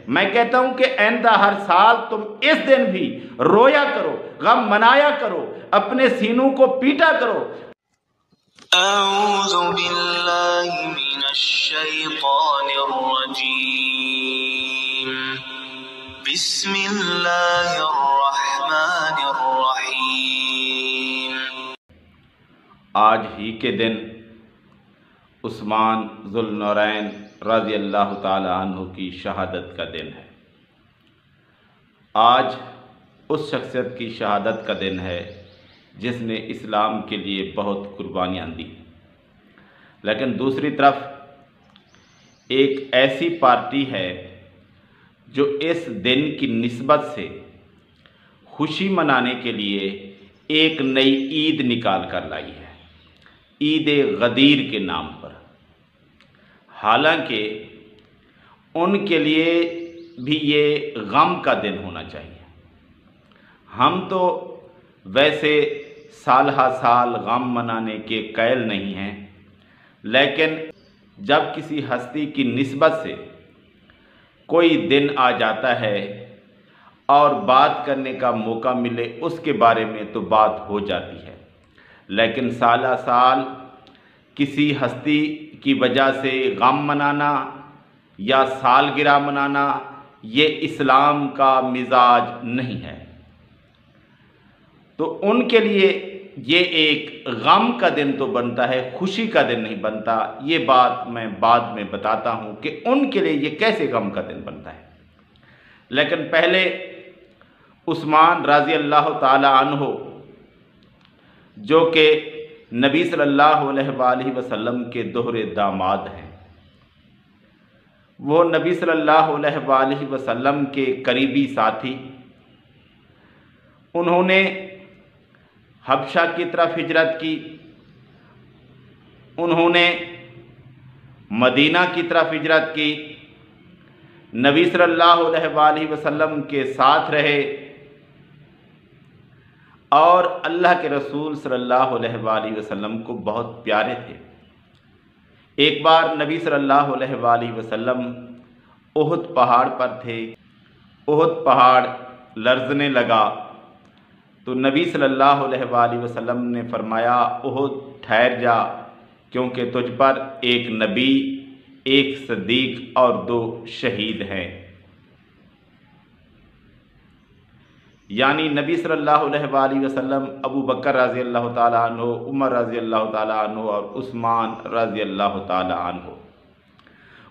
میں کہتا ہوں کہ آئندہ ہر سال تم اس دن بھی رویا کرو، غم منایا کرو، اپنے سینوں کو پیٹا کرو۔ اعوذ باللہ من الشیطان الرجیم، بسم اللہ الرحمن الرحیم۔ آج ہی کے دن عثمان ذو النورین رضی اللہ تعالی عنہ کی شہادت کا دن ہے۔ آج اس شخصیت کی شہادت کا دن ہے جس نے اسلام کے لیے بہت قربانیاں دی، لیکن دوسری طرف ایک ایسی پارٹی ہے جو اس دن کی نسبت سے خوشی منانے کے لیے ایک نئی عید نکال کر لائی ہے، عید غدیر کے نام پر۔ حالانکہ ان کے لیے بھی یہ غم کا دن ہونا چاہیے۔ ہم تو ویسے سال ہا سال غم منانے کے قائل نہیں ہیں، لیکن جب کسی ہستی کی نسبت سے کوئی دن آ جاتا ہے اور بات کرنے کا موقع ملے اس کے بارے میں تو بات ہو جاتی ہے، لیکن سالہ سال کسی ہستی کی وجہ سے غم منانا یا سالگرہ منانا یہ اسلام کا مزاج نہیں ہے۔ تو ان کے لیے یہ ایک غم کا دن تو بنتا ہے، خوشی کا دن نہیں بنتا۔ یہ بات میں بعد میں بتاتا ہوں کہ ان کے لیے یہ کیسے غم کا دن بنتا ہے۔ لیکن پہلے عثمان رضی اللہ تعالی عنہ جو کہ نبی صلی اللہ علیہ وآلہ وسلم کے دوہرے داماد ہیں، وہ نبی صلی اللہ علیہ وآلہ وسلم کے قریبی ساتھی، انہوں نے حبشہ کی طرف ہجرت کی، انہوں نے مدینہ کی طرف ہجرت کی، نبی صلی اللہ علیہ وآلہ وسلم کے ساتھ رہے اور اللہ کے رسول صلی اللہ علیہ وآلہ وسلم کو بہت پیارے تھے۔ ایک بار نبی صلی اللہ علیہ وآلہ وسلم احد پہاڑ پر تھے، احد پہاڑ لرزنے لگا تو نبی صلی اللہ علیہ وآلہ وسلم نے فرمایا احد ٹھہر جا، کیونکہ تجھ پر ایک نبی، ایک صدیق اور 2 شہید ہیں۔ یعنی نبی صلی اللہ علیہ وآلہ وسلم ابو بکر رضی اللہ تعالیٰ عنہ، عمر رضی اللہ تعالیٰ عنہ اور عثمان رضی اللہ تعالیٰ عنہ۔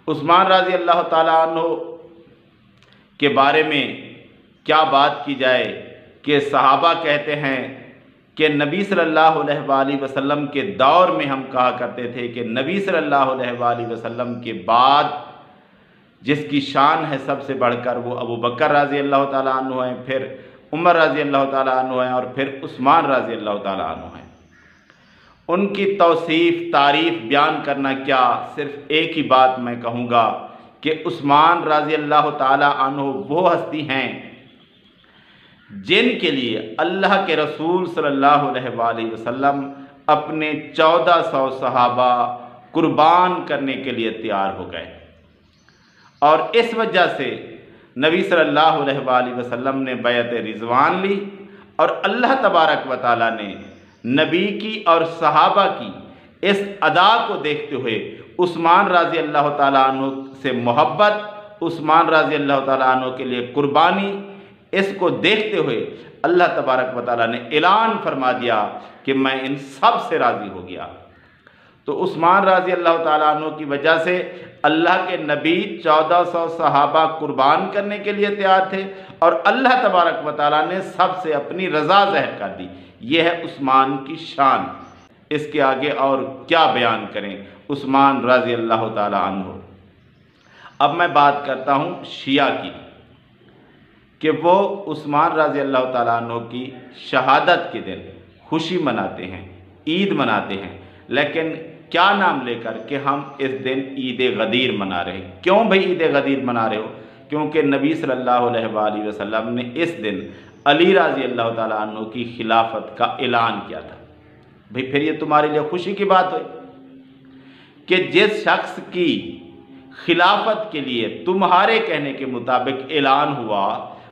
عثمان رضی اللہ تعالیٰ عنہ کے بارے میں کیا بات کی جائے کہ صحابہ کہتے ہیں کہ نبی صلی اللہ علیہ وآلہ وسلم کے دور میں ہم کہا کرتے تھے کہ نبی صلی اللہ علیہ وآلہ وسلم کے بعد جس کی شان ہے سب سے بڑھ کر وہ ابو بکر رضی اللہ تعالیٰ عنہ ہیں، پھر عمر رضی اللہ تعالیٰ عنہ ہیں اور پھر عثمان رضی اللہ تعالیٰ عنہ ہیں۔ ان کی توصیف تعریف بیان کرنا کیا، صرف ایک ہی بات میں کہوں گا کہ عثمان رضی اللہ تعالیٰ عنہ وہ ہستی ہیں جن کے لیے اللہ کے رسول صلی اللہ علیہ وآلہ وسلم اپنے 1400 صحابہ قربان کرنے کے لیے تیار ہو گئے، اور اس وجہ سے نبی صلی اللہ علیہ وآلہ وسلم نے بیعت رضوان لی، اور اللہ تبارک و تعالیٰ نے نبی کی اور صحابہ کی اس ادا کو دیکھتے ہوئے عثمان رضی اللہ تعالیٰ عنہ سے محبت، عثمان رضی اللہ تعالیٰ عنہ کے لیے قربانی، اس کو دیکھتے ہوئے اللہ تبارک و تعالیٰ نے اعلان فرما دیا کہ میں ان سب سے راضی ہو گیا۔ تو عثمان رضی اللہ تعالیٰ عنہ کی وجہ سے اللہ کے نبی 1400 صحابہ قربان کرنے کے لیے تیار تھے، اور اللہ تبارک و تعالیٰ نے سب سے اپنی رضا ظاہر کر دی۔ یہ ہے عثمان کی شان، اس کے آگے اور کیا بیان کریں عثمان رضی اللہ تعالیٰ عنہ۔ اب میں بات کرتا ہوں شیعہ کی کہ وہ عثمان رضی اللہ تعالیٰ عنہ کی شہادت کے دن خوشی مناتے ہیں، عید مناتے ہیں، لیکن کیا نام لے کر کہ ہم اس دن عید غدیر منا رہے ہیں۔ کیوں بھئی عید غدیر منا رہے ہو؟ کیونکہ نبی صلی اللہ علیہ وآلہ وسلم نے اس دن علی رضی اللہ تعالیٰ عنہ کی خلافت کا اعلان کیا تھا۔ بھئی پھر یہ تمہارے لیے خوشی کی بات ہوئی کہ جس شخص کی خلافت کے لیے تمہارے کہنے کے مطابق اعلان ہوا،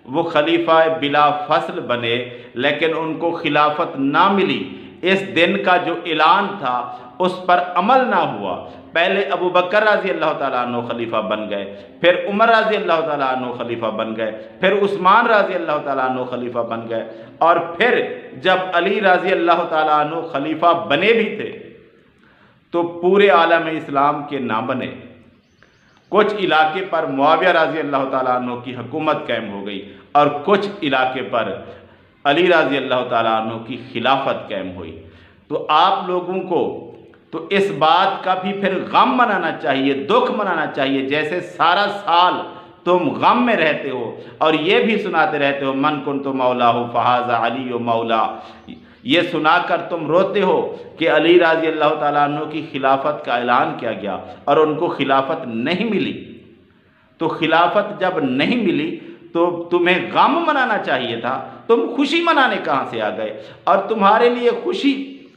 وہ خلیفہ بلا فصل بنے، لیکن ان کو خلافت نہ ملی، اس دن کا جو اعلان تھا اس پر عمل نہ ہوا۔ پہلے ابو بکر رضی اللہ تعالیٰ عنہ خلیفہ بن گئے، پھر عمر رضی اللہ تعالیٰ عنہ خلیفہ بن گئے، پھر عثمان رضی اللہ تعالیٰ عنہ خلیفہ بن گئے، اور پھر جب علی رضی اللہ تعالیٰ عنہ خلیفہ بنے بھی تھے تو پورے عالم اسلام کے نہ بنے۔ کچھ علاقے پر معاویہ رضی اللہ تعالیٰ عنہ کی حکومت قائم ہو گئی، اور کچھ علاقے پر علی رضی اللہ تعالیٰ عنہ کی خلافت قائم ہوئی۔ تو آپ لوگوں کو تو اس بات کا بھی پھر غم منانا چاہیے، دکھ منانا چاہیے، جیسے سارا سال تم غم میں رہتے ہو اور یہ بھی سناتے رہتے ہو من کنت مولاہ فہذا علی مولا، یہ سنا کر تم روتے ہو کہ علی رضی اللہ تعالیٰ عنہ کی خلافت کا اعلان کیا گیا اور ان کو خلافت نہیں ملی۔ تو خلافت جب نہیں ملی تو تمہیں غم منانا چاہیے تھا، تم خوشی منانے کہاں سے آ گئے؟ اور تمہارے لیے خوشی،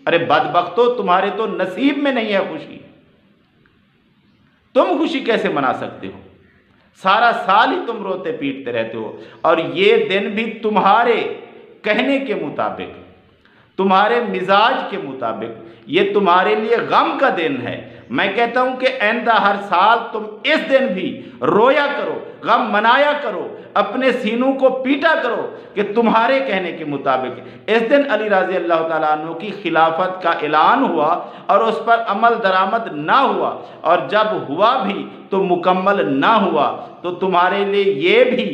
ارے بدبختو، تمہارے تو نصیب میں نہیں ہے خوشی، تم خوشی کیسے منا سکتے ہو؟ سارا سال ہی تم روتے پیٹتے رہتے ہو، اور یہ دن بھی تمہارے کہنے کے مطابق، تمہارے مزاج کے مطابق یہ تمہارے لیے غم کا دن ہے۔ میں کہتا ہوں کہ آئندہ ہر سال تم اس دن بھی رویا کرو، غم منایا کرو، اپنے سینوں کو پیٹا کرو کہ تمہارے کہنے کے مطابق اس دن علی رضی اللہ تعالیٰ عنہ کی خلافت کا اعلان ہوا اور اس پر عمل درآمد نہ ہوا، اور جب ہوا بھی تو مکمل نہ ہوا، تو تمہارے لیے یہ بھی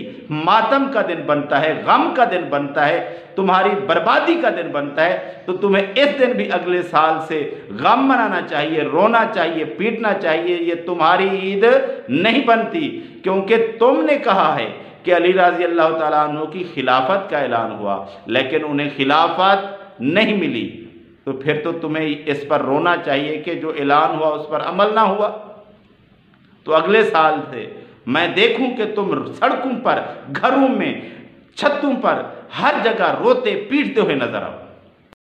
ماتم کا دن بنتا ہے، غم کا دن بنتا ہے، تمہاری بربادی کا دن بنتا ہے۔ تو تمہیں اس دن بھی اگلے سال سے غم منانا چاہیے، رونا چاہیے، پیٹنا چاہیے۔ یہ تمہاری عید نہیں بنتی، کیونکہ تم نے کہا ہے کہ علی رضی اللہ تعالیٰ عنہ کی خلافت کا اعلان ہوا لیکن انہیں خلافت نہیں ملی، تو پھر تو تمہیں اس پر رونا چاہیے کہ جو اعلان ہوا اس پر عمل نہ ہوا۔ تو اگلے سال سے میں دیکھوں کہ تم سڑکوں پر، گھروں میں، چھتوں پر، ہر جگہ روتے پیٹتے ہوئے نظر آؤ۔